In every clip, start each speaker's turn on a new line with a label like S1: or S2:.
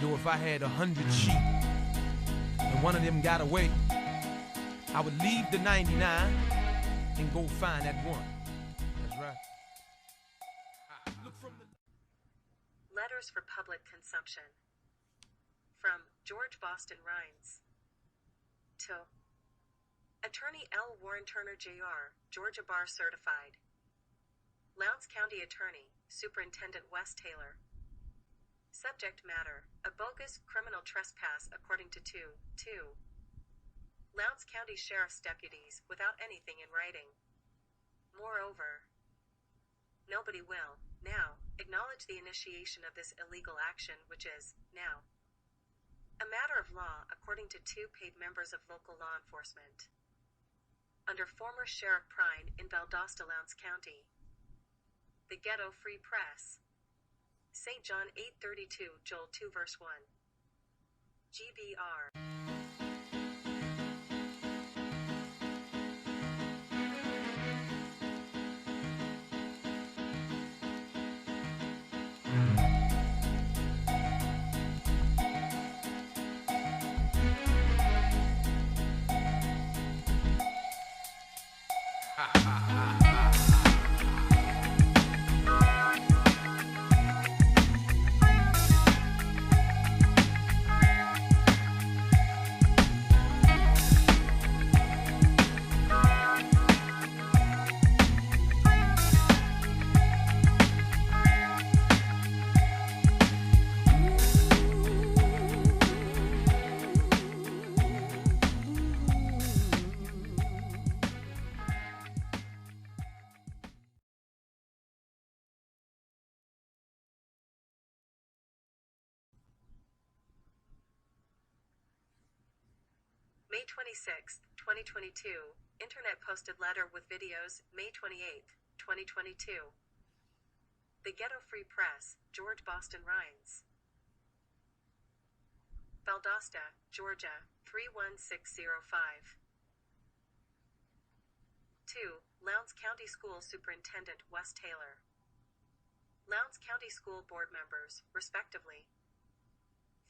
S1: Yo, if I had 100 sheep and one of them got away, I would leave the 99 and go find that one. That's right.
S2: Letters for public consumption. From George Boston Rhynes to Attorney L. Warren Turner Jr., Georgia Bar Certified. Lowndes County Attorney, Superintendent Wes Taylor. Subject matter, a bogus criminal trespass according to 2. Lowndes County Sheriff's deputies without anything in writing. Moreover, nobody will, now, acknowledge the initiation of this illegal action which is, now, a matter of law according to 2 paid members of local law enforcement. Under former Sheriff Prine in Valdosta, Lowndes County. The Ghetto Free Press. St. John 8:32, Joel 2 verse 1. G.B.R. May 26, 2022, Internet posted letter with videos, May 28, 2022. The Ghetto Free Press, George Boston Rhynes. Valdosta, Georgia, 31605. 2. Lowndes County School Superintendent Wes Taylor. Lowndes County School Board members, respectively.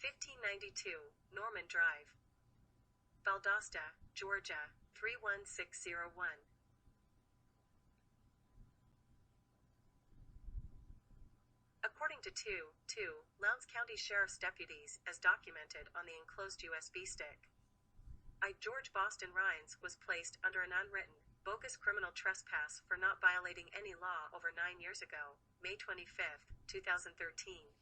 S2: 1592, Norman Drive. Valdosta, Georgia, 31601. According to 2. Lowndes County Sheriff's deputies, as documented on the enclosed USB stick. I, George Boston Rhynes, was placed under an unwritten, bogus criminal trespass for not violating any law over 9 years ago, May 25, 2013.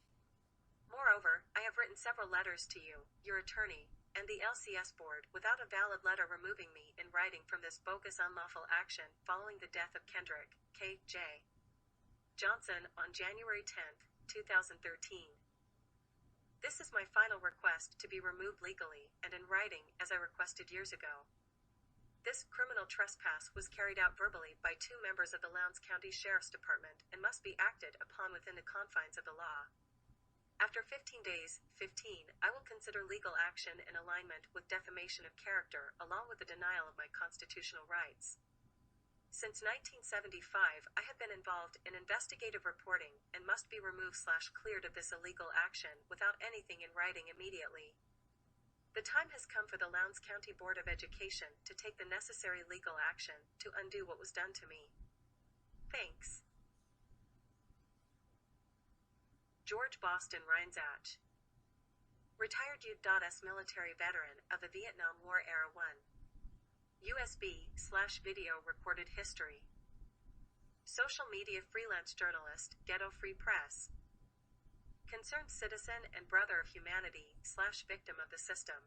S2: Moreover, I have written several letters to you, your attorney, and the LCS board without a valid letter removing me in writing from this bogus unlawful action following the death of Kendrick, K.J. Johnson on January 10, 2013. This is my final request to be removed legally and in writing as I requested years ago. This criminal trespass was carried out verbally by 2 members of the Lowndes County Sheriff's Department and must be acted upon within the confines of the law. After 15 days, I will consider legal action in alignment with defamation of character along with the denial of my constitutional rights. Since 1975, I have been involved in investigative reporting and must be removed/cleared of this illegal action without anything in writing immediately. The time has come for the Lowndes County Board of Education to take the necessary legal action to undo what was done to me. Thanks. George Boston Rhynes, retired U.S. military veteran of the Vietnam War Era 1. USB/video recorded history. Social media freelance journalist, Ghetto Free Press. Concerned citizen and brother of humanity/victim of the system.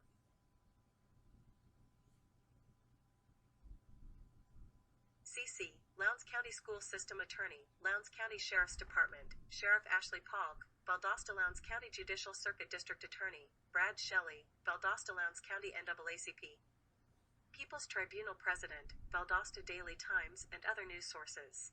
S2: CC, Lowndes County School System Attorney, Lowndes County Sheriff's Department, Sheriff Ashley Polk, Valdosta Lowndes County Judicial Circuit District Attorney, Brad Shelley, Valdosta Lowndes County NAACP. People's Tribunal President, Valdosta Daily Times and other news sources.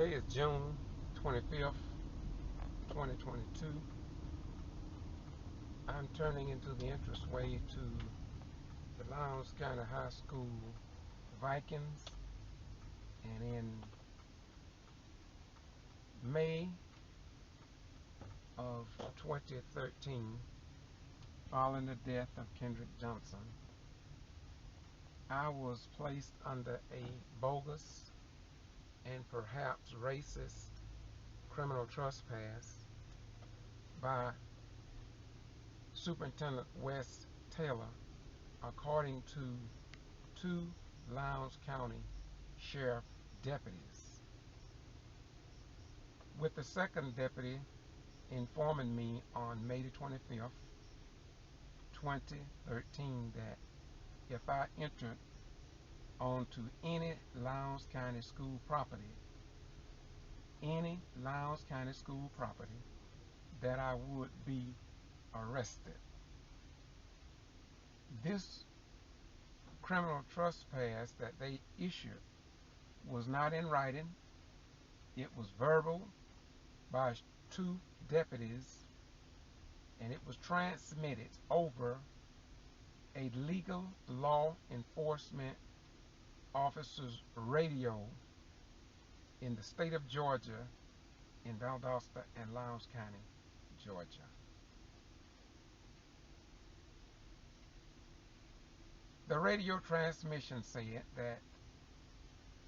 S3: Today is June 25th, 2022. I'm turning into the entranceway to the Lowndes County High School Vikings, and in May of 2013, following the death of Kendrick Johnson, I was placed under a bogus and perhaps racist criminal trespass by Superintendent Wes Taylor, according to two Lowndes County Sheriff deputies, with the second deputy informing me on May the 25th, 2013, that if I entered onto any Lowndes County school property, that I would be arrested. This criminal trespass that they issued was not in writing. It was verbal by two deputies, and it was transmitted over a legal law enforcement officer's radio in the state of Georgia, in Valdosta and Lowndes County, Georgia. The radio transmission said that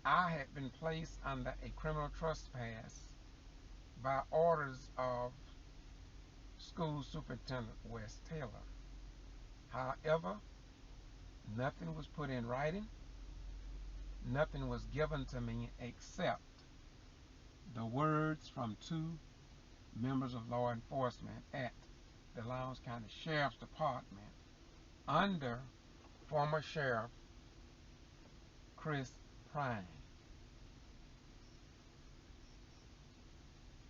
S3: I had been placed under a criminal trespass by orders of School Superintendent Wes Taylor. However, nothing was put in writing, nothing was given to me except the words from two members of law enforcement at the Lowndes County Sheriff's Department under former Sheriff Chris Rhynes.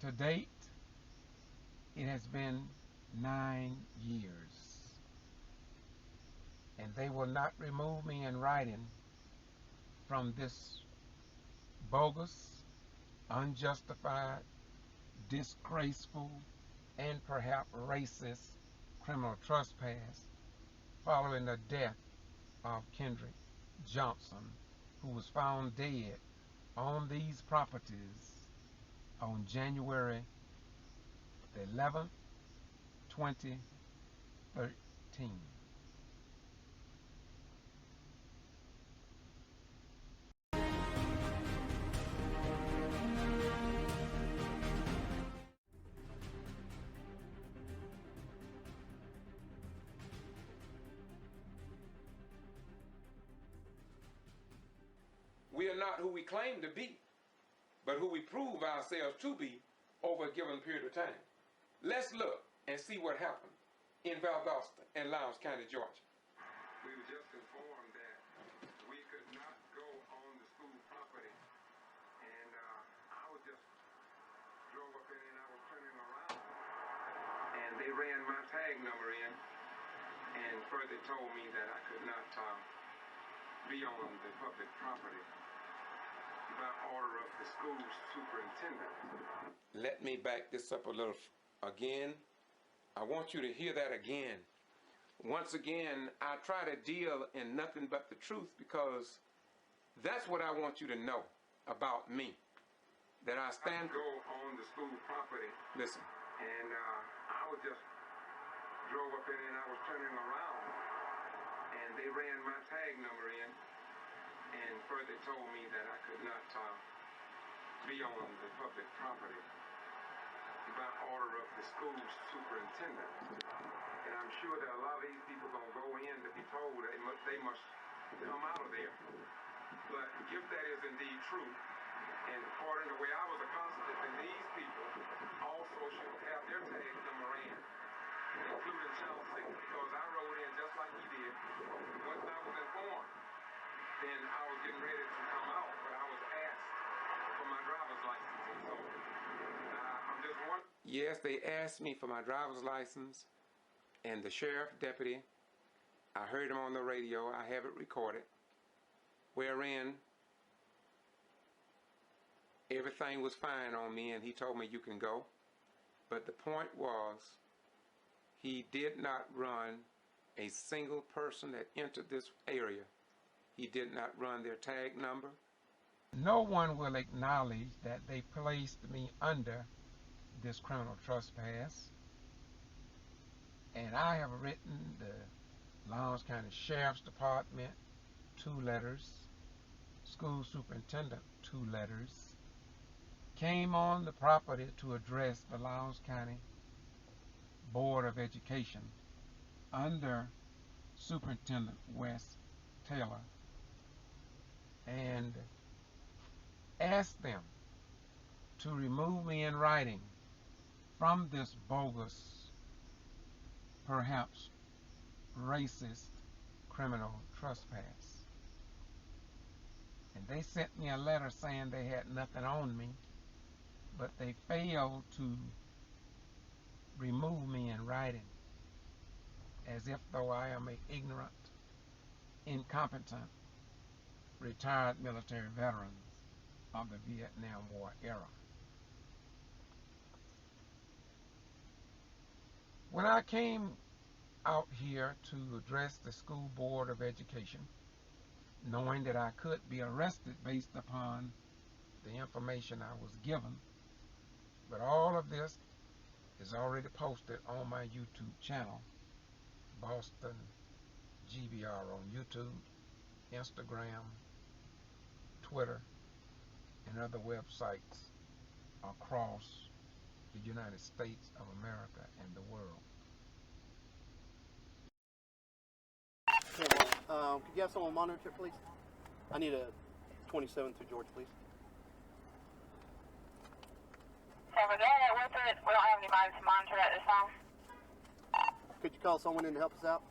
S3: To date, it has been 9 years, and they will not remove me in writing from this bogus, unjustified, disgraceful, and perhaps racist criminal trespass following the death of Kendrick Johnson, who was found dead on these properties on January the 11th, 2013.
S4: We are not who we claim to be, but who we prove ourselves to be over a given period of time. Let's look and see what happened in Valdosta and Lowndes County, Georgia.
S3: We were just informed that we could not go on the school property, and I was just drove up in and I was turning around, and they ran my tag number in and further told me that I could not be on the public property by order of the school superintendent.
S4: Let me back this up a little again. I want you to hear that again. Once again, I try to deal in nothing but the truth, because that's what I want you to know about me. That I stand...
S3: I go on the school property.
S4: Listen.
S3: And I was just drove up in and I was turning around, and they ran my tag number in and further told me that I could not be on the public property by order of the school superintendent. And I'm sure that a lot of these people are going to go in to be told they must come out of there. But if that is indeed true, and according to the way I was accosted, then these people also should have their tag number in, including Chelsea, because I rode in just like he did. Once I was informed, then I was getting ready to come out, but I was asked for my driver's license. And so I'm just wondering.
S4: Yes, they asked me for my driver's license, and the sheriff deputy, I heard him on the radio, I have it recorded, wherein everything was fine on me, and he told me you can go. But the point was, he did not run a single person that entered this area. He did not run their tag number.
S5: No one will acknowledge that they placed me under this criminal trespass. And I have written the Lowndes County Sheriff's Department 2 letters, school superintendent 2 letters, came on the property to address the Lowndes County Board of Education under Superintendent Wes Taylor, and asked them to remove me in writing from this bogus, perhaps racist, criminal trespass. And they sent me a letter saying they had nothing on me, but they failed to remove me in writing, as if though I am an ignorant, incompetent, retired military veteran of the Vietnam War era. When I came out here to address the School Board of Education, knowing that I could be arrested based upon the information I was given, but all of this is already posted on my YouTube channel, Boston G.B.R. on YouTube, Instagram, Twitter, and other websites across the United States of America and the world.
S6: Could you have someone monitor it, please? I need a 27 through Georgia, please.
S7: So we're doing it with it. We don't have anybody to monitor at this time.
S6: Could you call someone in to help us out?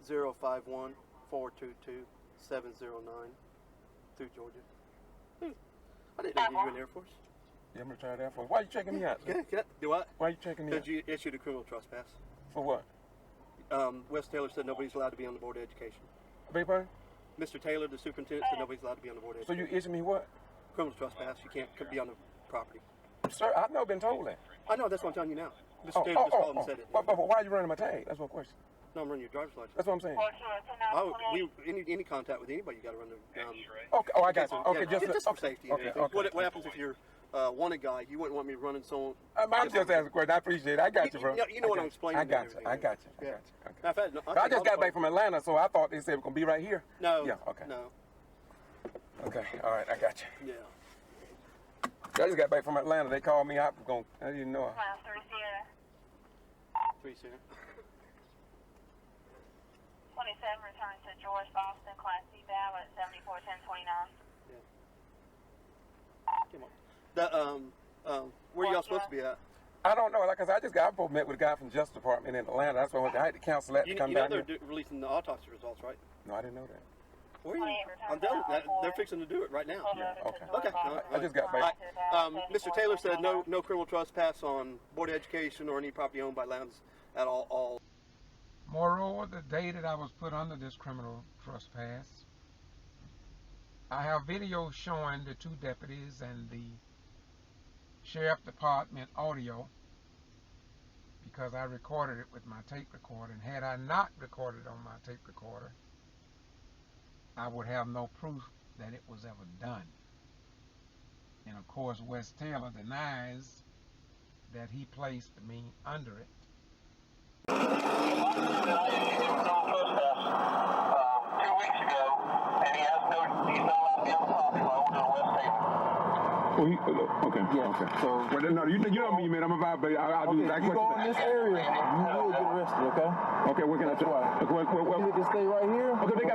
S6: Zero 51 422 709 through Georgia. I didn't know you were in the Air Force.
S8: Yeah, I'm retired Air Force. Why are you checking me out?
S6: Do what?
S8: Why are you checking me out?
S6: Because you issued a criminal trespass.
S8: For what?
S6: Wes Taylor said nobody's allowed to be on the Board of Education.
S8: Beg your pardon?
S6: Mr. Taylor, the superintendent, said nobody's allowed to be on the Board of
S8: So
S6: Education.
S8: you issued me what?
S6: Criminal trespass. You can't be on the property.
S8: Sir, I've never been told that.
S6: I know, that's what I'm telling you now. Mr. Taylor just called and said it.
S8: But why are you running my tag? That's one question.
S6: No, I'm running your driver's license.
S8: That's what I'm saying.
S6: Any contact with anybody, you got to run the.
S8: Okay. Oh, I got you. Okay,
S6: just for
S8: okay.
S6: safety.
S8: Okay.
S6: What happens if you're wanted guy? You wouldn't want me running someone.
S8: I'm just asking a question. I appreciate it. I got you, bro.
S6: You know what I'm explaining.
S8: I got you. I got you.
S6: Yeah.
S8: Okay. I just got back from Atlanta, so I thought they said we're gonna be right here.
S6: No.
S8: Yeah. Okay.
S6: No.
S8: Okay. All right. I got you.
S6: Yeah.
S8: I just got back from Atlanta. They called me out. I didn't know.
S6: 3 Sierra.
S7: 27 returns to George Boston, Class C ballot, 741029.
S6: Come on. Where are y'all supposed to be at?
S8: I don't know. Like I said, I met with a guy from Justice Department in Atlanta. That's why I had to cancel that to come down here.
S6: They're releasing the autopsy results, right?
S8: No, I didn't know that.
S6: Where are you? I'm telling you, they're fixing to do it right now.
S8: Yeah. Okay.
S6: Okay.
S8: I just got back.
S6: Mr. Taylor said no criminal trespass on Board of Education or any property owned by Lowndes at all.
S5: Moreover, the day that I was put under this criminal trespass, I have videos showing the 2 deputies and the Sheriff Department audio, because I recorded it with my tape recorder, and had I not recorded on my tape recorder, I would have no proof that it was ever done. And of course, Wes Taylor denies that he placed me under it.
S7: 2 weeks ago, and he's not allowed to be on the property by order of Wes Taylor.
S8: Okay. Yeah. Okay. So, well, no, you know me, man. I'm a vibe. I'll do that.
S9: You go in this area, you will get arrested. Okay.
S8: Okay. What can I try?
S9: You can stay right here.
S8: Okay. They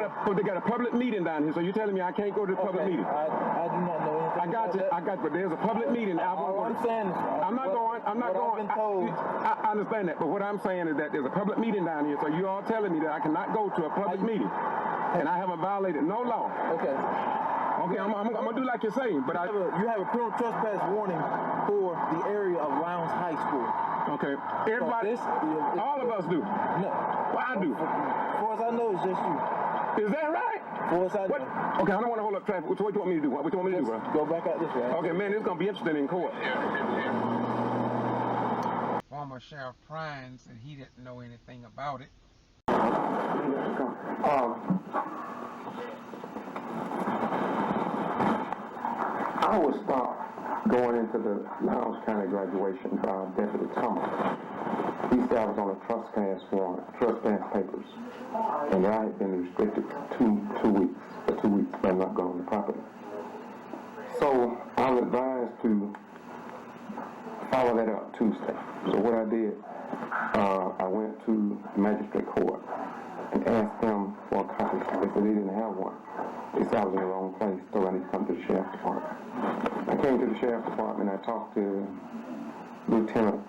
S8: got a public meeting down here. So you're telling me I can't go to the public meeting?
S9: I do not know anything.
S8: I got you. But there's a public meeting.
S9: All I'm saying is,
S8: I'm not going.
S9: I've been told.
S8: I understand that, but what I'm saying is that there's a public meeting down here. So you all telling me that I cannot go to a public meeting, and I haven't violated no law.
S9: Okay.
S8: Okay, I'm gonna do like you're saying, but
S9: you have a criminal trespass warning for the area of Lowndes High School.
S8: Okay, everybody, all of us do.
S9: No,
S8: well, I do.
S9: As far as I know, it's just you.
S8: Is that right?
S9: Full side.
S8: What? Okay, I don't want to hold up traffic. What you want me to do? What you want me to do, bro?
S9: Go back out this way.
S8: Okay, man, it's going to be interesting in court.
S5: Former Sheriff Rhynes said he didn't know anything about it.
S8: I was stopped going into the Lowndes County graduation by Deputy Thomas. He said I was on a trespass warrant, trespass papers, and I had been restricted for 2 weeks, by not going on the property. So I was advised to follow that up Tuesday. So what I did, I went to the magistrate court and asked them for a copy. They said they didn't have one. They said I was in the wrong place, so I need to come to the sheriff's department. I came to the sheriff's department and I talked to Lieutenant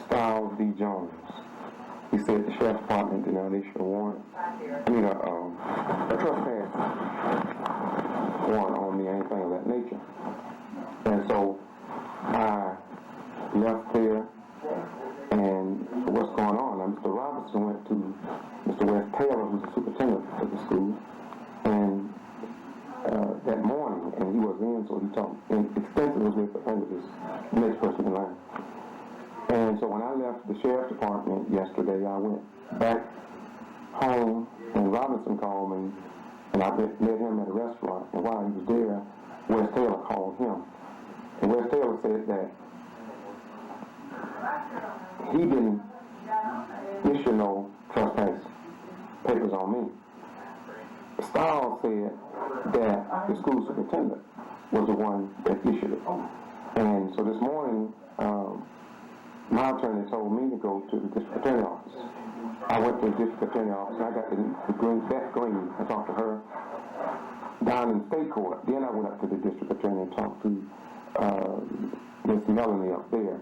S8: Styles D. Jones. He said the sheriff's department did not issue a warrant. I mean, a trespass warrant on me, anything of that nature. And so I left there, and so what's going on? Now, Mr. Robinson went to Mr. West Taylor, who's the superintendent of the school, and that morning, and he was in, so he talked extensively with the next person in line. And so when I left the sheriff's department yesterday, I went back home, and Robinson called me, and I met him at a restaurant. And while he was there, West Taylor called him. And West Taylor said that he didn't issue no trespass papers on me. Styles said that the school superintendent was the one that issued it. And so this morning, my attorney told me to go to the district attorney's office. I went to the district attorney's office, and I got the Beth Green. I talked to her down in state court. Then I went up to the district attorney and talked to Miss Melanie up there.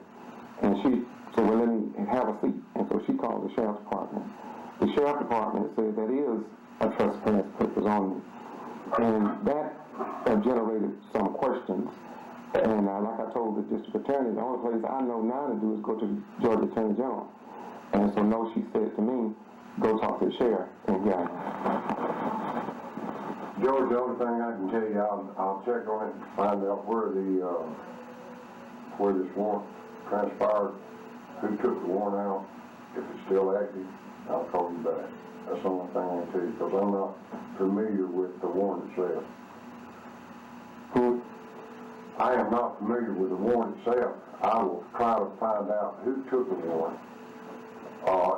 S8: And she said, well, let me have a seat. And so she called the sheriff's department. The sheriff's department said that is a trespass papers on me. And that generated some questions. And like I told the district attorney, the only place I know now to do is go to the Georgia Attorney General. And so no, she said to me, go talk to the sheriff. And yeah.
S10: George, the only thing I can tell you, I'll check on it and find out where this warrant transpired, who took the warrant out, if it's still active. I'll call you back. That's the only thing I can tell you, because I'm not familiar with the warrant itself. I am not familiar with the warrant itself. I will try to find out who took the warrant,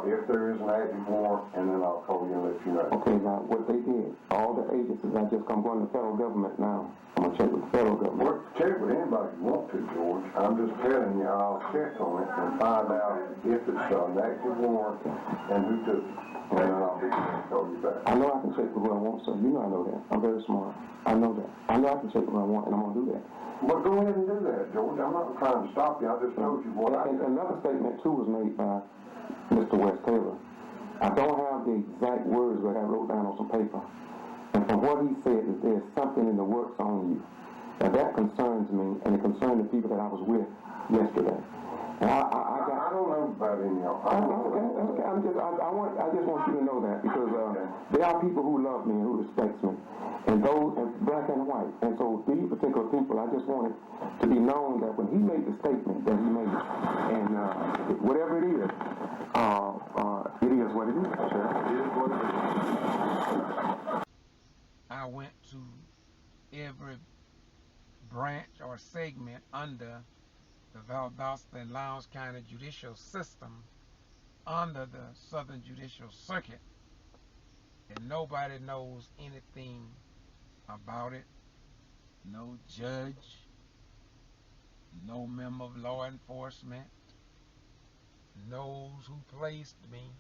S10: if there is an active warrant, and then I'll call you and let you know.
S8: Okay, now what they did, all the agencies, I'm going to the federal government now. I'm going to check with the federal government.
S10: Well, check with anybody you want to, George. I'm just telling you, I'll check on it and find out if it's an active warrant and who took it. And then I'll be able to call you back.
S8: I know I can check with who I want, so you know I know that. I'm very smart. I know that. I know I can check with who I want, and I'm going to do that.
S10: Well, go ahead and do that, George. I'm not trying to stop you. I just told you what I did.
S8: Another statement, too, was made by Mr. West Taylor. I don't have the exact words, but I wrote down on some paper. And from what he said is there's something in the works on you. Now, that concerns me, and it concerned the people that I was with yesterday. And
S10: I don't know about any of them.
S8: Okay. I just want you to know that, because there are people who love me and who respect me, and those, and black and white. And so these particular people, I just want it to be known that when he made the statement that he made, and whatever it is what it is. Sure. It is what it is.
S5: I went to every branch or segment under the Valdosta and Lowndes County judicial system under the Southern Judicial Circuit, and nobody knows anything about it. No judge, no member of law enforcement knows who placed me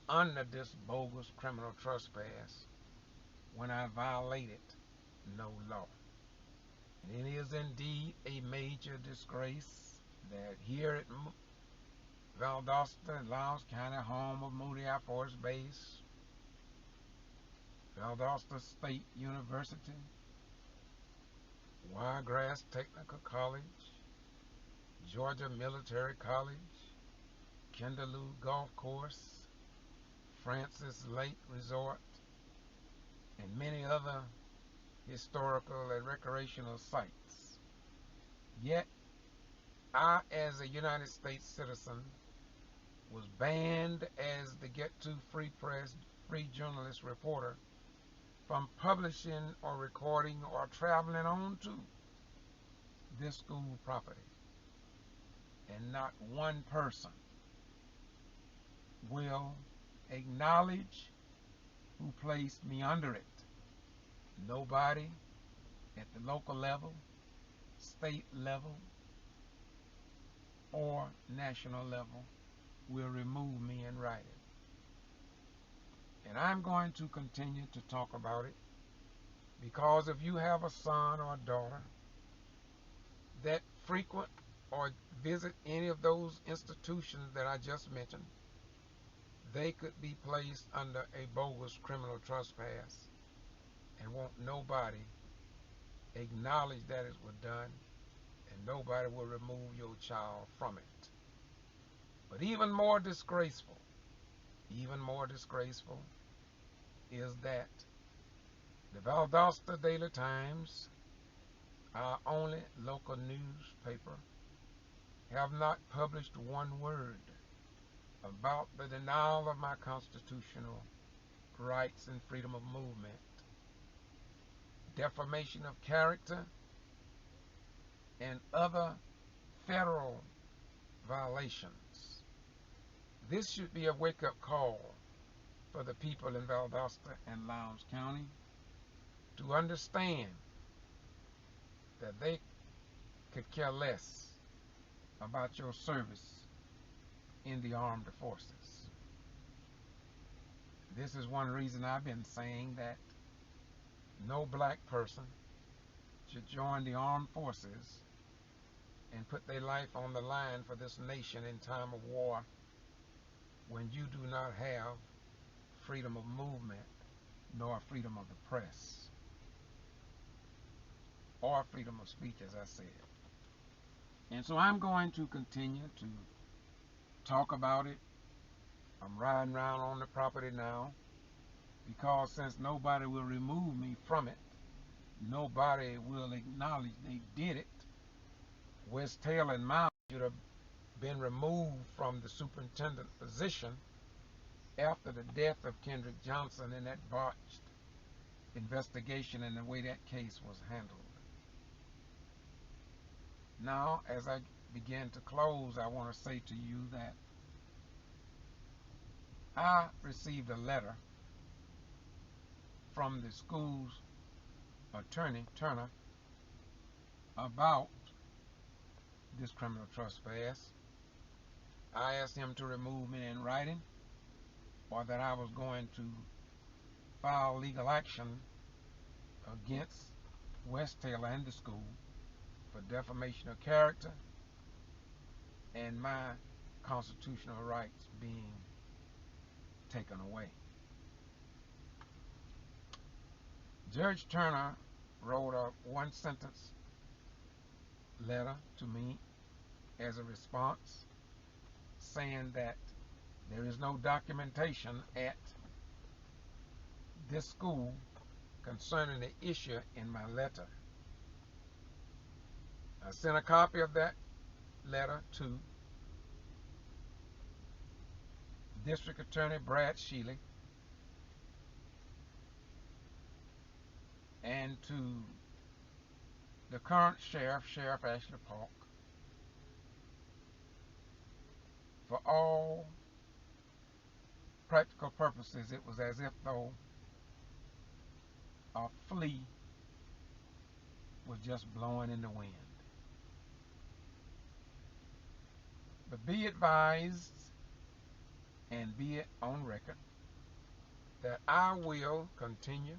S5: under this bogus criminal trespass when I violated no law. And it is indeed a major disgrace that here at Valdosta and Lowndes County, home of Moody Air Force Base, Valdosta State University, Wiregrass Technical College, Georgia Military College, Kendaloo Golf Course, Francis Lake Resort, and many other historical and recreational sites. Yet, I, as a United States citizen, was banned as the Get to Free Press, free journalist reporter from publishing or recording or traveling on to this school property. And not one person will acknowledge who placed me under it. Nobody at the local level, state level, or national level will remove me in writing. And I'm going to continue to talk about it because if you have a son or a daughter that frequent or visit any of those institutions that I just mentioned, they could be placed under a bogus criminal trespass and won't nobody acknowledge that it was done, and nobody will remove your child from it. But even more disgraceful is that the Valdosta Daily Times, our only local newspaper, have not published one word about the denial of my constitutional rights and freedom of movement, defamation of character, and other federal violations. This should be a wake-up call for the people in Valdosta and Lowndes County to understand that they could care less about your service in the armed forces. This is one reason I've been saying that no black person should join the armed forces and put their life on the line for this nation in time of war when you do not have freedom of movement nor freedom of the press or freedom of speech, as I said. And so I'm going to continue to talk about it. I'm riding around on the property now because since nobody will remove me from it, nobody will acknowledge they did it. West Taylor and Miles should have been removed from the superintendent position after the death of Kendrick Johnson in that botched investigation and the way that case was handled. Now, as I begin to close, I want to say to you that I received a letter from the school's attorney, Turner, about this criminal trespass. I asked him to remove me in writing or that I was going to file legal action against West Taylor and the school for defamation of character and my constitutional rights being taken away. Judge Turner wrote a one-sentence letter to me as a response saying that there is no documentation at this school concerning the issue in my letter. I sent a copy of that letter to District Attorney Brad Shealy and to the current sheriff, Sheriff Ashley Polk. For all practical purposes, it was as if though a flea was just blowing in the wind. But be advised, and be it on record, that I will continue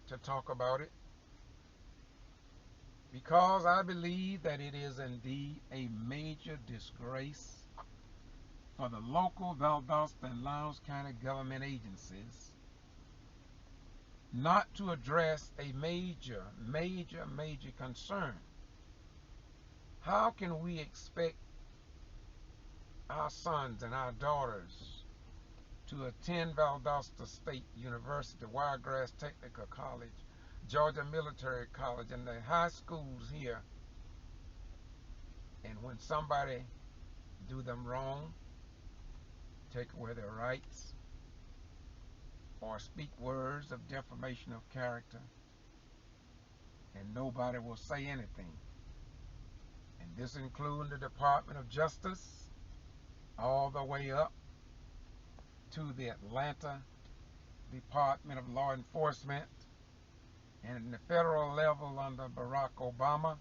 S5: to talk about it because I believe that it is indeed a major disgrace for the local Valdosta and Lowndes County government agencies not to address a major concern. How can we expect our sons and our daughters to attend Valdosta State University, Wiregrass Technical College, Georgia Military College, and the high schools here. And when somebody do them wrong, take away their rights, or speak words of defamation of character, and nobody will say anything. And this includes the Department of Justice, all the way up to the Atlanta Department of Law Enforcement, and in the federal level under Barack Obama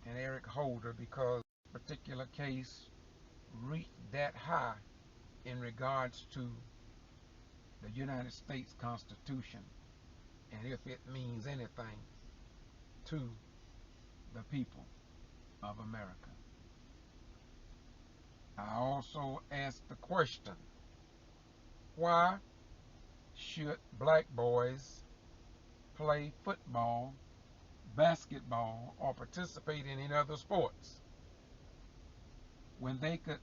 S5: and Eric Holder, because this particular case reached that high in regards to the United States Constitution, and if it means anything to the people of America. I also asked the question, why should black boys play football, basketball, or participate in any other sports when they could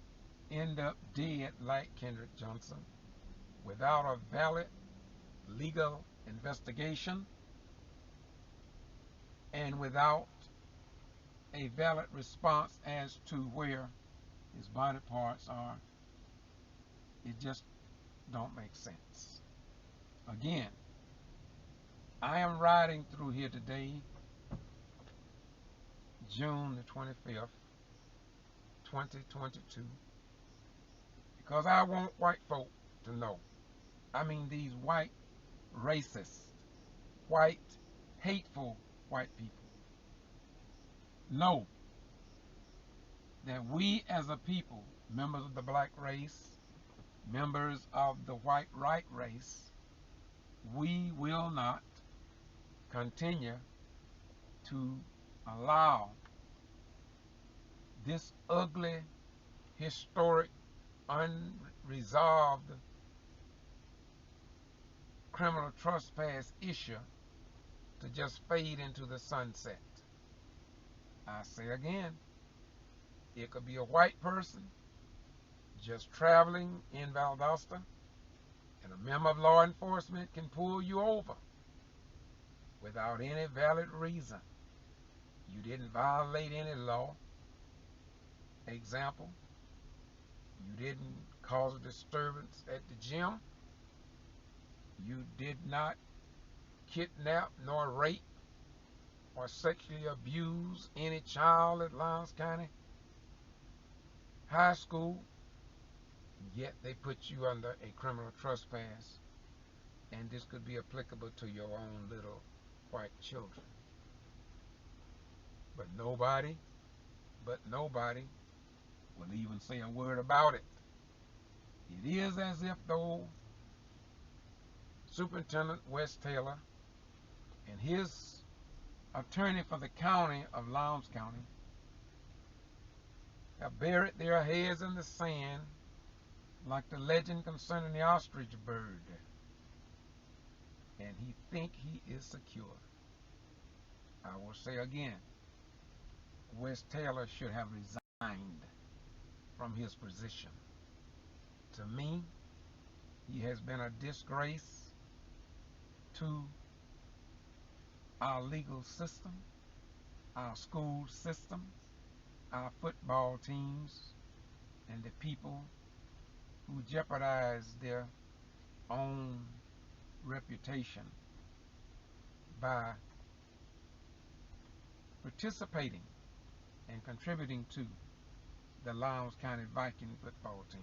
S5: end up dead like Kendrick Johnson without a valid legal investigation and without a valid response as to where his body parts are? It just don't make sense. Again, I am riding through here today, June the 25th, 2022, because I want white folk to know. I mean these white racist, white hateful white people know that we as a people, members of the black race, members of the white right race, we will not continue to allow this ugly, historic, unresolved criminal trespass issue to just fade into the sunset. I say again, it could be a white person just traveling in Valdosta, and a member of law enforcement can pull you over without any valid reason. You didn't violate any law. Example, you didn't cause a disturbance at the gym. You did not kidnap nor rape or sexually abuse any child at Lowndes County High School, yet they put you under a criminal trespass, and this could be applicable to your own little white children. But nobody will even say a word about it. It is as if though Superintendent Wes Taylor and his attorney for the county of Lowndes County have buried their heads in the sand like the legend concerning the ostrich bird, and he think he is secure. I will say again, Wes Taylor should have resigned from his position. To me, he has been a disgrace to our legal system, our school system, our football teams, and the people who jeopardize their own reputation by participating and contributing to the Lowndes County Viking football team.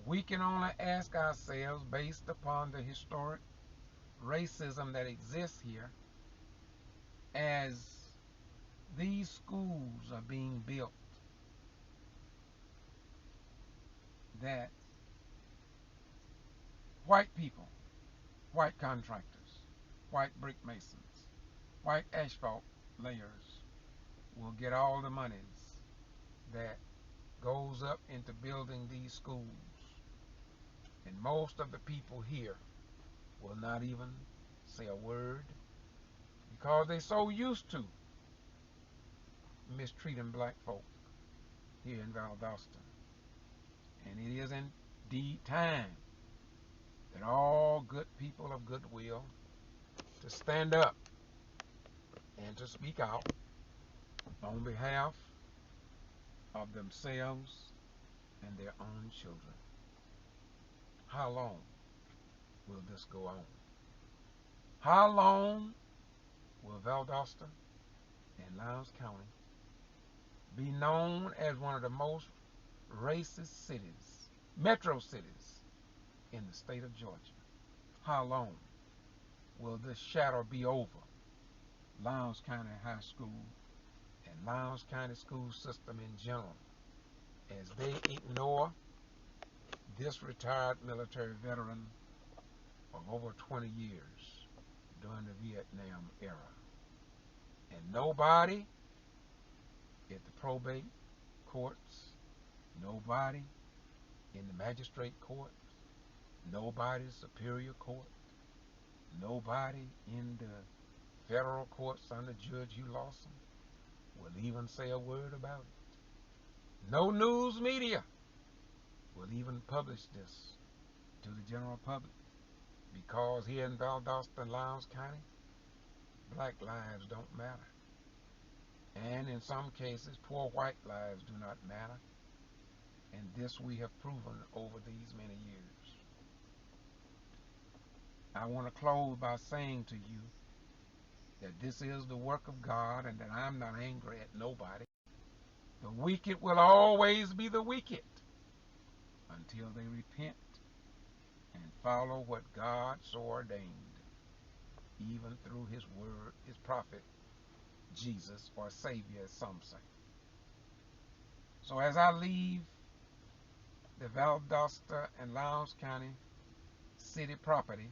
S5: We can only ask ourselves, based upon the historic racism that exists here, as these schools are being built, that white people, white contractors, white brick masons, white asphalt layers will get all the monies that goes up into building these schools. And most of the people here will not even say a word because they're so used to mistreating black folk here in Valdosta. And it is indeed time that all good people of goodwill to stand up and to speak out on behalf of themselves and their own children. How long will this go on? How long will Valdosta and Lowndes County be known as one of the most racist cities, metro cities, in the state of Georgia? How long will this shadow be over Lowndes County High School and Lowndes County school system in general, as they ignore this retired military veteran of over 20 years during the Vietnam era? And nobody at the probate courts, nobody in the magistrate court, nobody superior court, nobody in the federal courts under Judge Hugh Lawson will even say a word about it. No news media will even publish this to the general public, because here in Valdosta and Lowndes County, black lives don't matter. And in some cases, poor white lives do not matter. And this we have proven over these many years. I want to close by saying to you that this is the work of God and that I'm not angry at nobody. The wicked will always be the wicked until they repent and follow what God so ordained, even through his word, his prophet, Jesus, or Savior, as some say. So as I leave the Valdosta and Lowndes County city property,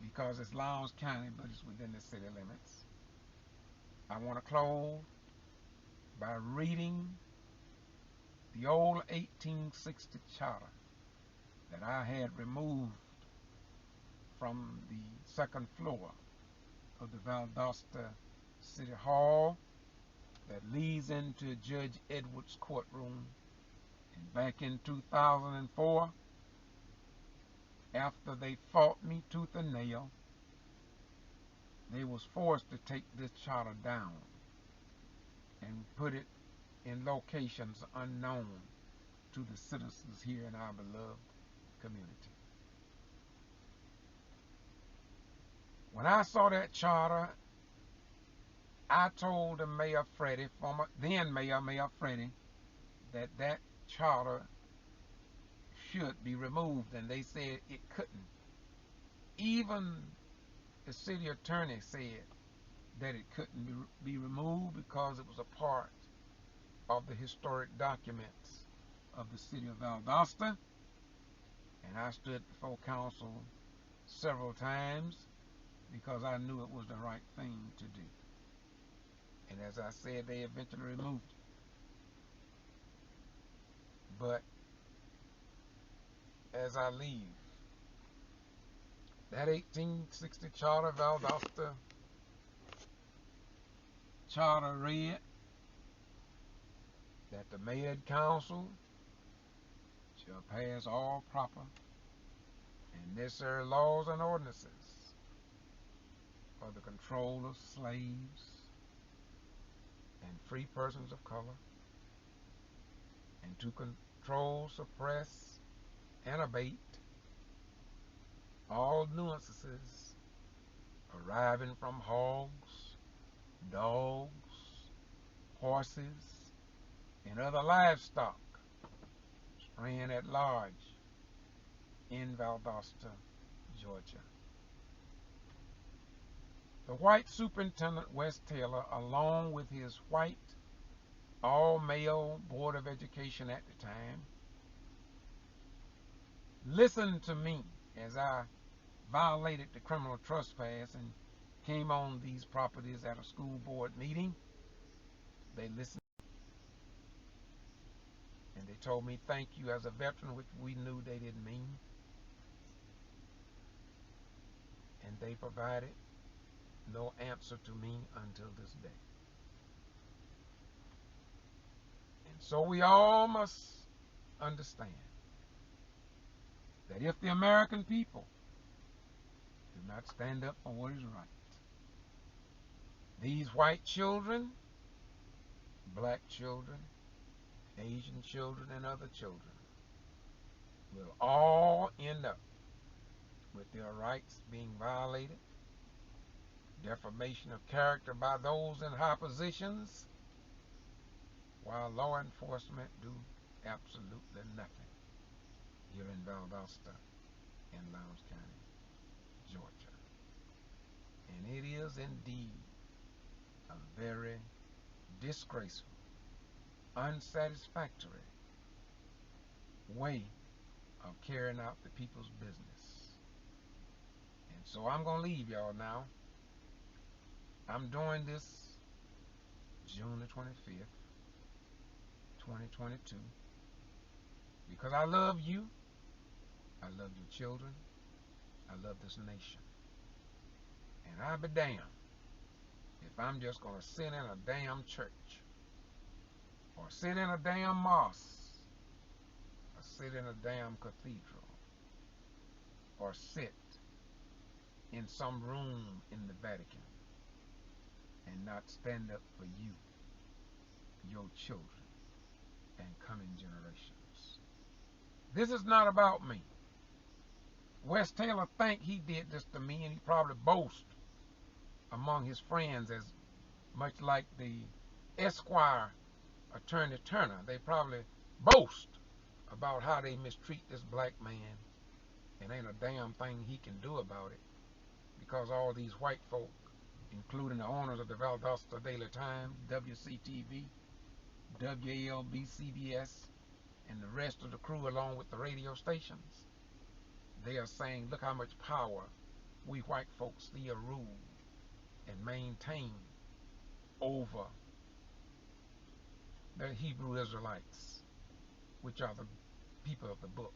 S5: because it's Lowndes County, but it's within the city limits, I want to close by reading the old 1860 charter that I had removed from the second floor of the Valdosta City Hall that leads into Judge Edwards' courtroom. And back in 2004, after they fought me tooth and nail, they was forced to take this charter down and put it in locations unknown to the citizens here in our beloved community. When I saw that charter, I told the Mayor Freddie, then Mayor Freddie, that that charter should be removed, and they said it couldn't. Even the city attorney said that it couldn't be removed because it was a part of the historic documents of the city of Valdosta. And I stood before council several times because I knew it was the right thing to do. And as I said, they eventually removed it. But as I leave, that 1860 charter, Valdosta charter, read that the mayor and council shall pass all proper and necessary laws and ordinances for the control of slaves and free persons of color, and to control, suppress, and abate all nuisances arising from hogs, dogs, horses, and other livestock straying at large in Valdosta, Georgia. The white superintendent, Wes Taylor, along with his white all-male Board of Education at the time, listened to me as I violated the criminal trespass and came on these properties at a school board meeting. They listened and they told me thank you as a veteran, which we knew they didn't mean. And they provided no answer to me until this day. And so we all must understand that if the American people do not stand up for what is right, these white children, black children, Asian children, and other children will all end up with their rights being violated, defamation of character by those in high positions, while law enforcement do absolutely nothing here in Valdosta and Lowndes County, Georgia. And it is indeed a very disgraceful, unsatisfactory way of carrying out the people's business. And so I'm going to leave y'all now. I'm doing this June the 25th, 2022, because I love you, I love your children, I love this nation. And I'll be damned if I'm just going to sit in a damn church, or sit in a damn mosque, or sit in a damn cathedral, or sit in some room in the Vatican and not stand up for you, your children, and coming generations. This is not about me. Wes Taylor think he did this to me, and he probably boasts among his friends, as much like the Esquire Attorney Turner. They probably boast about how they mistreat this black man, and ain't a damn thing he can do about it, because all these white folk, including the owners of the Valdosta Daily Times, WCTV, WALB, CBS, and the rest of the crew along with the radio stations, they are saying, look how much power we white folks still rule and maintain over the Hebrew Israelites, which are the people of the book.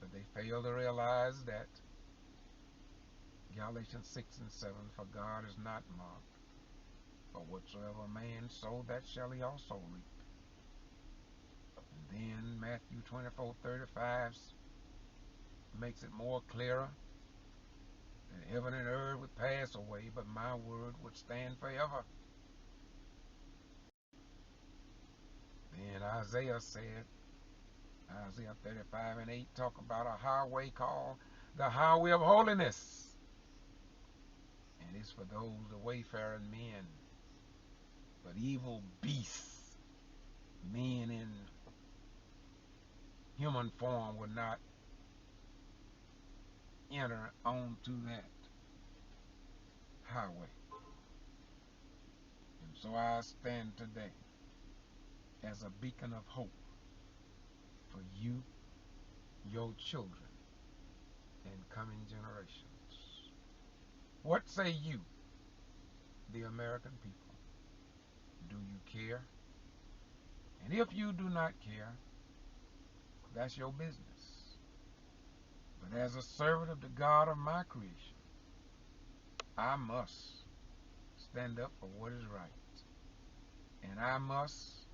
S5: But they fail to realize that Galatians 6 and 7, for God is not mocked, for whatsoever man sow, that shall he also reap. And then Matthew 24:35 makes it more clearer that heaven and earth would pass away, but my word would stand forever. Then Isaiah said, Isaiah 35 and 8, talk about a highway called the highway of holiness. And it's for those, the wayfaring men, but evil beasts, men in human form, would not enter onto that highway. And so I stand today as a beacon of hope for you, your children, and coming generations. What say you, the American people? Do you care? And if you do not care, that's your business. But as a servant of the God of my creation, I must stand up for what is right. And I must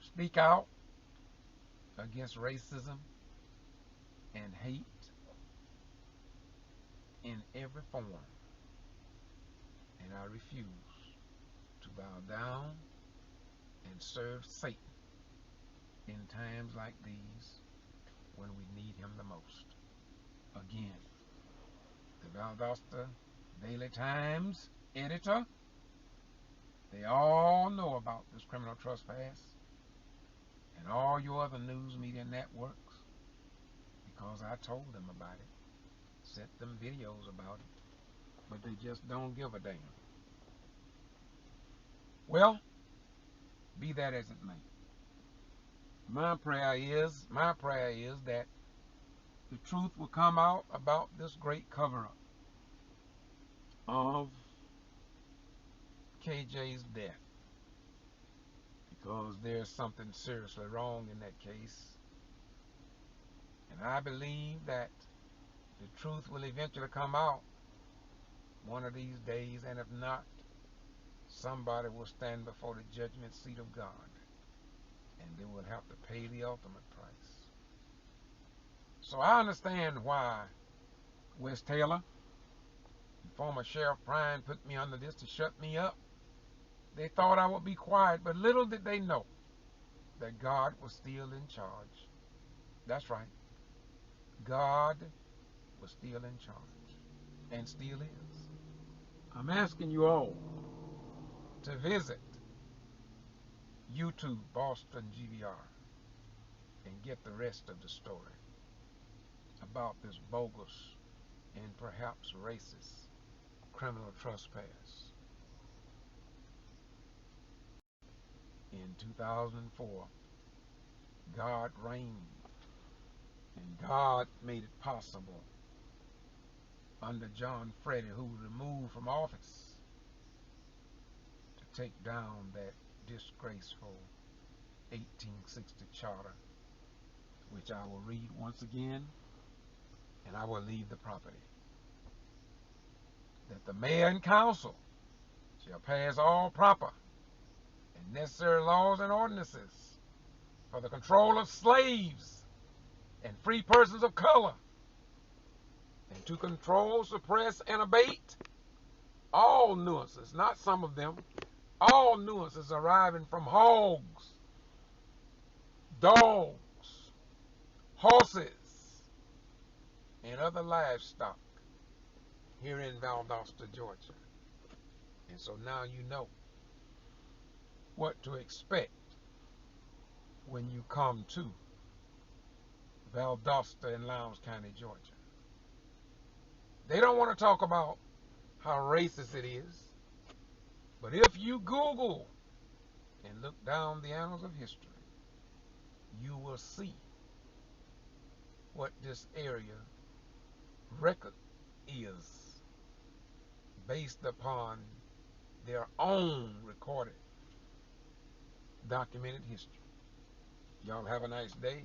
S5: speak out against racism and hate in every form. And I refuse to bow down and serve Satan in times like these when we need him the most. Again, the Valdosta Daily Times editor, they all know about this criminal trespass, and all your other news media networks, because I told them about it, sent them videos about it, but they just don't give a damn. Well, be that as it may, my prayer is that the truth will come out about this great cover-up of KJ's death, because there's something seriously wrong in that case. And I believe that the truth will eventually come out one of these days, and if not, somebody will stand before the judgment seat of God, and they will have to pay the ultimate price. So I understand why Wes Taylor and former Sheriff Rhynes put me under this to shut me up. They thought I would be quiet, but little did they know that God was still in charge. That's right. God was still in charge and still is. I'm asking you all to visit YouTube Boston GBR and get the rest of the story about this bogus and perhaps racist criminal trespass. In 2004, God reigned, and God made it possible under John Freddie, who was removed from office, to take down that disgraceful 1860 charter, which I will read once again, and I will leave the property. That the mayor and council shall pass all proper and necessary laws and ordinances for the control of slaves and free persons of color, and to control, suppress, and abate all nuisances, not some of them, all nuisances arising from hogs, dogs, horses, and other livestock here in Valdosta, Georgia. And so now you know what to expect when you come to Valdosta in Lowndes County, Georgia. They don't want to talk about how racist it is, but if you Google and look down the annals of history, you will see what this area record is based upon their own recorded, documented history. Y'all have a nice day.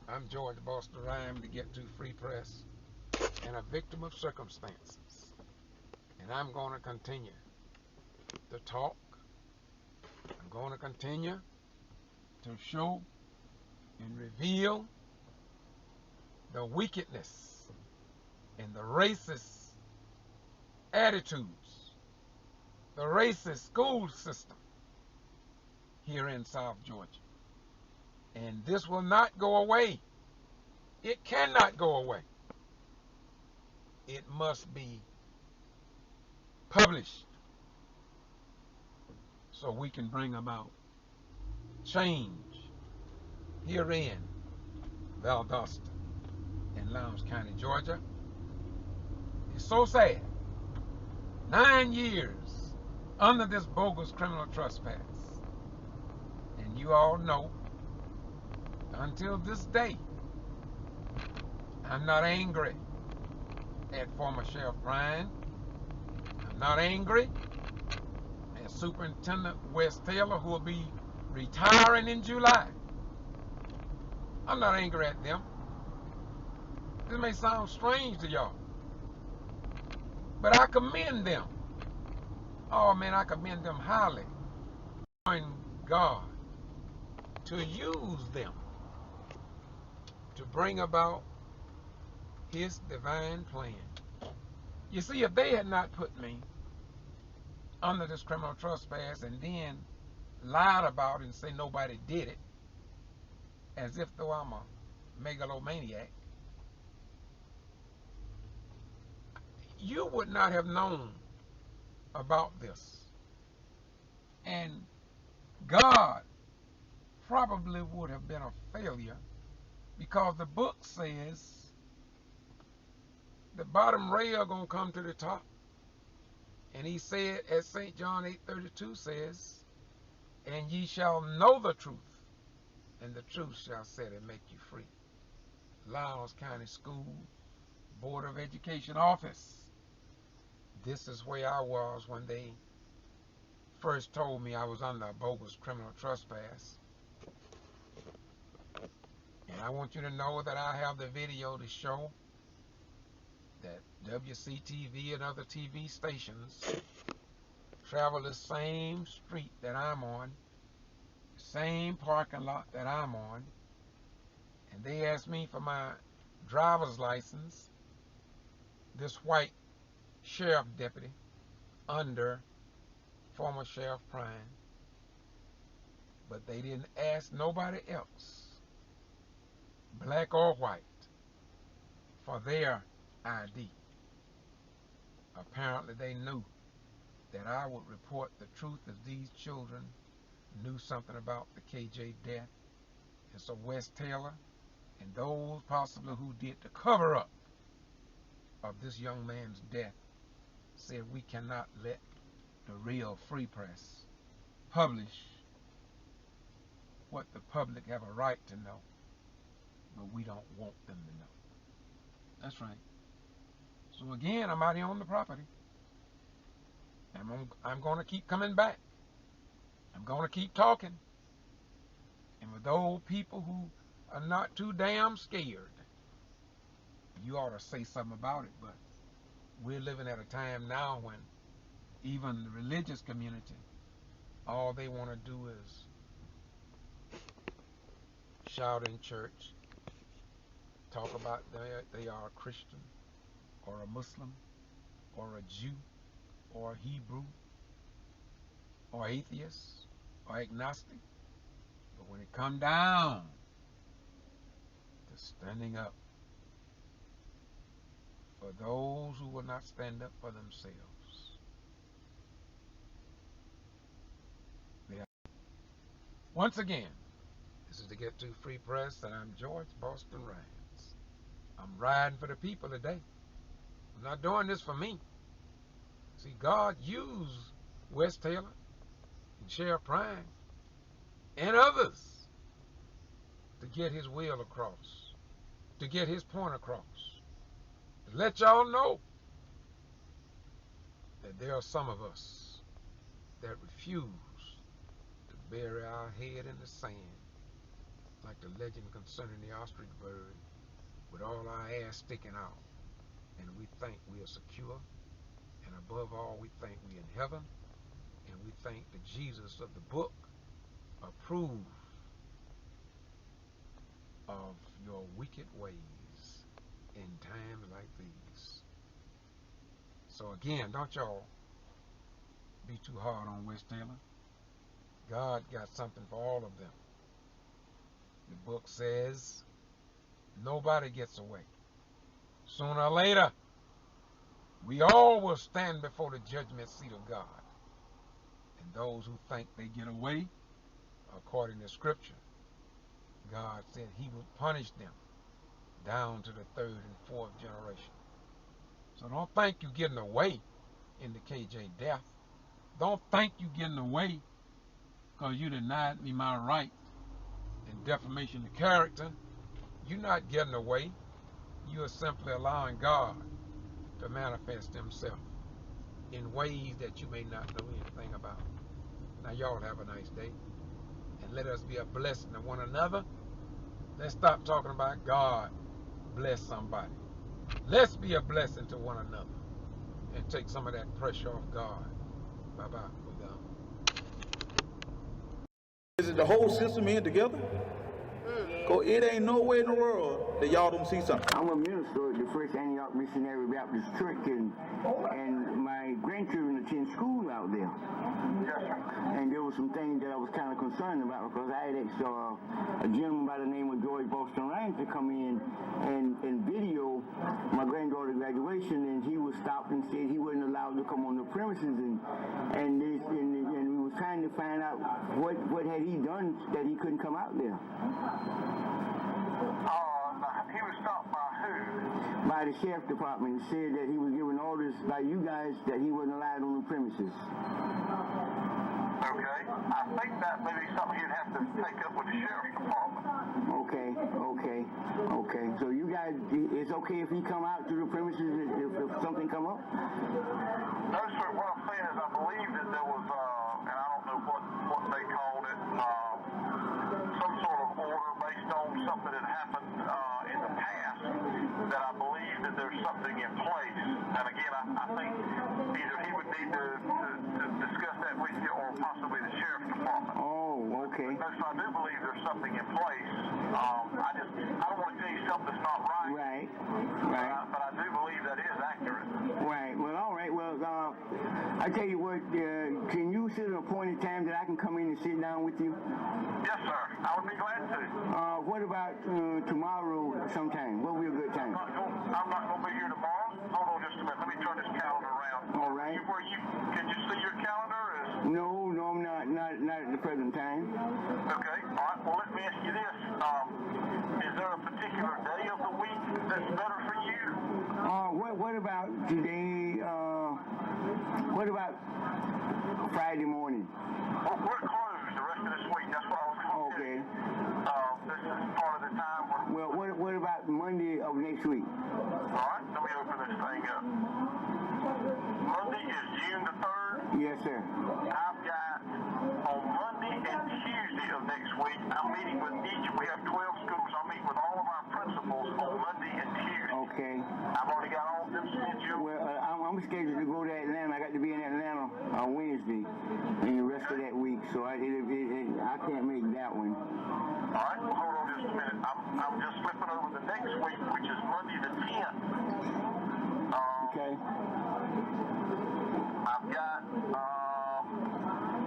S5: I'm George Boston Rhymes, the Get To Free Press, and a victim of circumstances. And I'm going to continue to talk. I'm going to continue to show and reveal the wickedness and the racist attitudes, the racist school system here in South Georgia. And this will not go away. It cannot go away. It must be published so we can bring about change here in Valdosta in Lowndes County, Georgia. It's so sad. 9 years under this bogus criminal trespass. And you all know, until this day, I'm not angry at former Sheriff Rhynes. I'm not angry at Superintendent Wes Taylor, who will be retiring in July. I'm not angry at them. This may sound strange to y'all, but I commend them. Oh man, I commend them highly. Knowing God to use them to bring about His divine plan. You see, if they had not put me under this criminal trespass and then lied about it and say nobody did it, as if though I'm a megalomaniac, you would not have known about this. And God probably would have been a failure, because the book says the bottom rail gonna come to the top. And he said, as St. John 8:32 says, and ye shall know the truth, and the truth shall set and make you free. Lowndes County School Board of Education office. This is where I was when they first told me I was under a bogus criminal trespass. And I want you to know that I have the video to show that WCTV and other TV stations travel the same street that I'm on, the same parking lot that I'm on, and they asked me for my driver's license, this white sheriff deputy under former Sheriff Rhynes, but they didn't ask nobody else, black or white, for their ID. Apparently they knew that I would report the truth if these children knew something about the KJ death. And so Wes Taylor and those possibly who did the cover-up of this young man's death said we cannot let the real free press publish what the public have a right to know, but we don't want them to know. That's right. So again, I'm out here on the property. I'm going to keep coming back. I'm going to keep talking. And with those people who are not too damn scared, you ought to say something about it. But we're living at a time now when even the religious community, all they want to do is shout in church, talk about they are a Christian or a Muslim or a Jew or a Hebrew or atheist or agnostic. But when it come down to standing up for those who will not stand up for themselves, they are. Once again, this is the Get To Free Press, and I'm George Boston Rhynes. I'm riding for the people today. I'm not doing this for me. See, God used Wes Taylor and Sheriff Rhynes and others to get his will across, to get his point across, to let y'all know that there are some of us that refuse to bury our head in the sand, like the legend concerning the ostrich bird, with all our ass sticking out, and we think we are secure, and above all, we think we in heaven, and we think the Jesus of the book approves of your wicked ways in times like these. So again, don't y'all be too hard on Wes Taylor. God got something for all of them. The book says nobody gets away. Sooner or later, we all will stand before the judgment seat of God. And those who think they get away, according to Scripture, God said he would punish them down to the third and fourth generation. So don't think you're getting away in the KJ death. Don't think you're getting away because you denied me my right in defamation of character. You're not getting away. You are simply allowing God to manifest himself in ways that you may not know anything about. Now y'all have a nice day, and let us be a blessing to one another. Let's stop talking about God bless somebody. Let's be a blessing to one another and take some of that pressure off God. Bye-bye. We gone.
S9: Is it the whole system in together? Cause it ain't no way in the world that y'all don't see something.
S11: I'm a minister at the First Antioch Missionary Baptist Church, and my grandchildren attend school out there. And there were some things that I was kind of concerned about, because I had asked a gentleman by the name of George Boston Rhynes to come in and video my granddaughter's graduation, and he was stopped and said he wasn't allowed to come on the premises, and we was trying to find out what had he done that he couldn't come out there.
S10: He was stopped by who?
S11: By the sheriff department. He said that he was giving orders by you guys that he wasn't allowed on the premises.
S10: Okay. I think that may be something you'd have to take up with the sheriff's department. Okay. So you guys, it's okay if he come out to the premises if something come up? No, sir. What I'm saying is I believe that there was, and I don't know what they called it, some sort of order based on something that happened in the past, that I believe that there's something in place. And again, I think either he would need to discuss that with you, or possibly the sheriff's department.
S11: Oh, okay.
S10: No, so I do believe there's something in place. I don't want to tell you something that's not right.
S11: can come in and sit down with you?
S10: Yes, sir. I would be glad to.
S11: What about tomorrow sometime? What would be a good time?
S10: I'm not going to be here tomorrow. Hold on just a minute. Let me turn this calendar around.
S11: All right.
S10: Can you see your calendar?
S11: No, I'm not at the present time.
S10: Okay. All right. Well, let me ask you this. Is there a particular day of the week that's better for you?
S11: What about today? What about Friday morning?
S10: Well, we're closed the rest of this week. That's what I was calling.
S11: Okay.
S10: This is part of the time.
S11: Well, what about Monday of next week?
S10: All right. Let me open this thing up. Monday is June the 3rd.
S11: Yes, sir.
S10: I've got on Monday and Tuesday of next week, I'm meeting with each. We have 12 schools. I'll meet with all of our principals on Monday and Tuesday.
S11: Okay.
S10: I've already got all of them scheduled.
S11: Well, I'm scheduled to go to Atlanta. I got to be in Atlanta on Wednesday and the rest of that week, so I can't make that one.
S10: All right. Well, hold on just a minute. I'm just flipping over the next week, which is Monday the 10th.
S11: Okay.
S10: I've got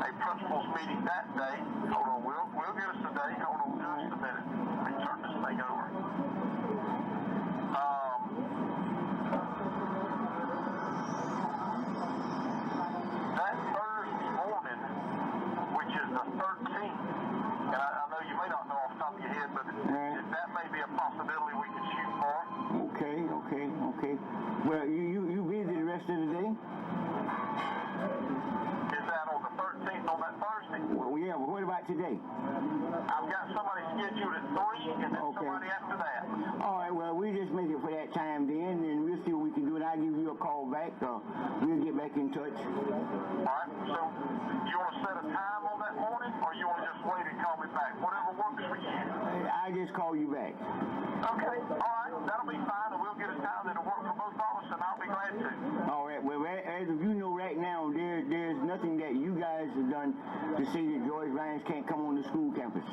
S10: a principals meeting that day. Hold on, we'll get us today. Hold on just a minute. Let me turn this thing over. That Thursday morning, which is the 13th, and I know you may not know off the top of your head, but that may be a possibility we could shoot for.
S11: Okay. Well, you busy the rest of the day?
S10: Is that on the 13th on that Thursday?
S11: Well, yeah, but what about today?
S10: I've got somebody scheduled at 3 and then somebody after that.
S11: All right, well, we'll just make it for that time then, and we'll see what we can do, and I'll give you a call back, we'll get back in touch.
S10: All right, so you want to set a time on that morning, or you want to just wait and call me back? Whatever works for you.
S11: I'll just call you back.
S10: Okay, all right, that'll be fine, and we'll get a time that'll work for both of us, and I'll be glad to.
S11: All right, well, as of you know right now, there's nothing that you guys have done to say that George Rhynes can't come on the school campus.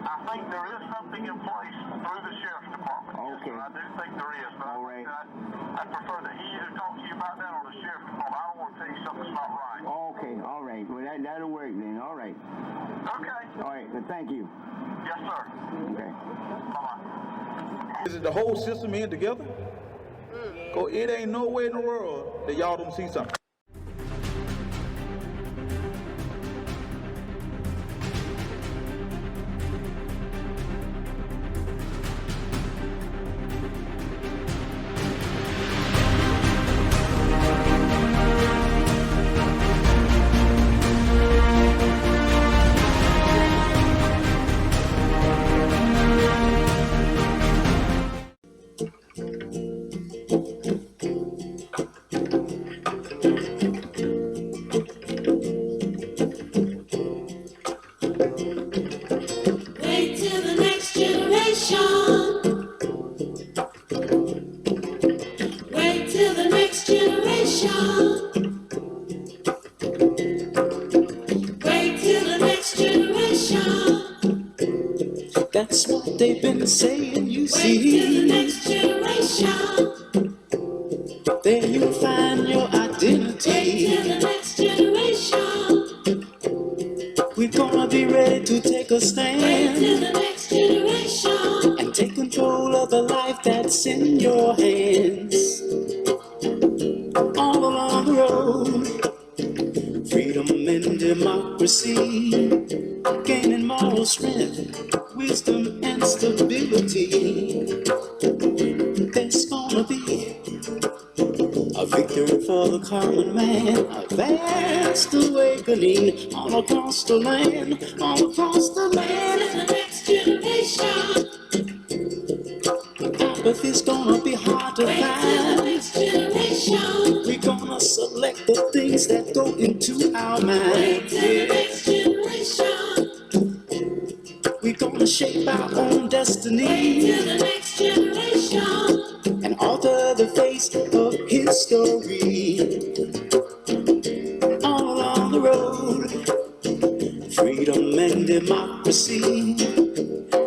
S10: I think there is something in place through the sheriff's department.
S11: Okay.
S10: Yes, I do think there is, but
S11: all right.
S10: I prefer that he either talk to you about that or the sheriff's department. I don't want to tell you something's not right.
S11: Okay, all right. Well, that'll work then. All right.
S10: Okay.
S11: All right, well, thank you.
S10: Yes, sir.
S11: Okay.
S10: Bye-bye.
S9: Is it the whole system in together? Cause it ain't no way in the world that y'all don't see something.
S12: That's what they've been saying, you see. Wait till the next generation. There you'll find your identity. Wait till the next generation. We're gonna be ready to take a stand. Wait till the next generation. And take control of the life that's in your hands. All along the road, freedom and democracy, gaining moral strength, wisdom and stability. There's gonna be a victory for the common man, a vast awakening all across the land, all across the land. In the next generation, apathy's gonna be hard to find. Next generation, we're gonna select the things that go into our mind. Wait till the next generation. We're gonna shape our own destiny. Wait till the next generation. And alter the face of history. All along the road, freedom and democracy,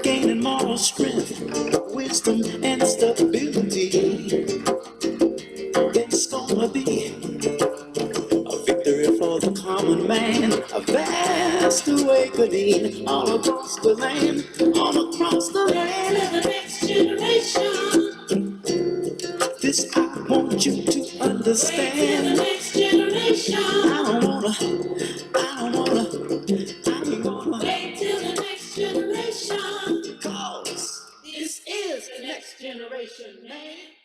S12: gaining moral strength, wisdom and stability. There's gonna be a victory for the common one man, a vast awakening all across the land, all across the land. To the next generation, this I want you to understand. Wait till the next generation. I don't wanna, I ain't gonna wait till the next generation. Cause this is the next generation, man.